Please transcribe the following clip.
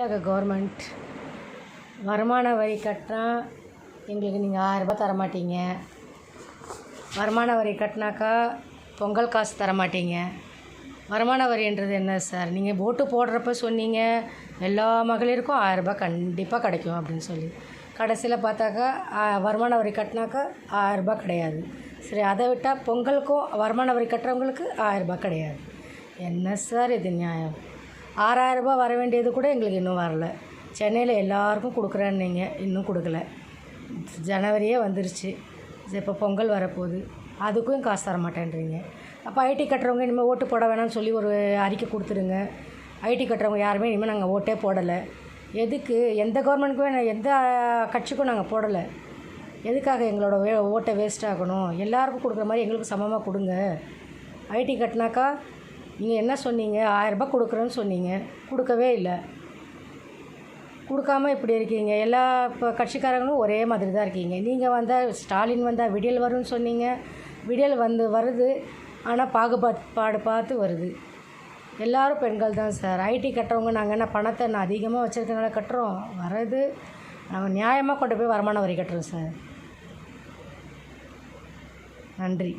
Government வருமான வரி கட்டினா எங்களுக்கு நீங்கள் 1000 ரூபாய் தரமாட்டீங்க. வருமான வரி கட்டினாக்கா பொங்கல் காசு தரமாட்டீங்க. வருமான வரின்றது என்ன சார்? நீங்கள் ஓட்டு போடுறப்ப சொன்னீங்க எல்லா மகளிருக்கும் 1000 ரூபாய் கண்டிப்பாக கிடைக்கும் அப்படின்னு சொல்லி. கடைசியில் பார்த்தாக்கா வருமான வரி கட்டினாக்கா 1000 ரூபாய் கிடையாது. சரி, அதை விட்டால் பொங்கலுக்கும் வருமான வரி கட்டுறவங்களுக்கு 1000 ரூபாய் கிடையாது. என்ன சார் இது நியாயம்? 6000 ரூபாய் வர வேண்டியது கூட எங்களுக்கு இன்னும் வரல. சென்னையில் எல்லாருக்கும் கொடுக்குறேன்னீங்க, இன்னும் கொடுக்கல. ஜனவரியே வந்துருச்சு, இப்போ பொங்கல் வரப்போகுது, அதுக்கும் காசு தர மாட்டேன்றீங்க. அப்போ ஐடி கட்டுறவங்க இனிமேல் ஓட்டு போட வேணாம்னு சொல்லி ஒரு அறிக்கை கொடுத்துருங்க. ஐடி கட்டுறவங்க யாருமே இனிமேல் நாங்கள் ஓட்டே போடலை. எதுக்கு? எந்த கவர்மெண்ட்டுக்குமே எந்த கட்சிக்கும் நாங்கள் போடலை. எதுக்காக எங்களோட ஓட்டை வேஸ்ட் ஆகணும்? எல்லாருக்கும் கொடுக்குற மாதிரி எங்களுக்கு சமமாக கொடுங்க. ஐடி கட்டினாக்கா நீங்கள் என்ன சொன்னீங்க? 1000 ரூபாய் கொடுக்குறேன்னு சொன்னீங்க, கொடுக்கவே இல்லை. கொடுக்காம இப்படி இருக்கீங்க. எல்லா இப்போ கட்சிக்காரங்களும் ஒரே மாதிரி தான் இருக்கீங்க. நீங்கள் வந்தால் ஸ்டாலின் வந்தால் விடியல் வரும்னு சொன்னீங்க, விடியல் வருது, ஆனால் பாகுபாடு பார்த்து வருது. எல்லோரும் பெண்கள் தான் சார். ஐடி கட்டுறவங்க நாங்கள் என்ன பணத்தை அதிகமாக வச்சுருக்கனால கட்டுறோம்? வர்றது நாங்கள் நியாயமாக கொண்டு போய் வருமான வரி கட்டுறோம் சார். நன்றி.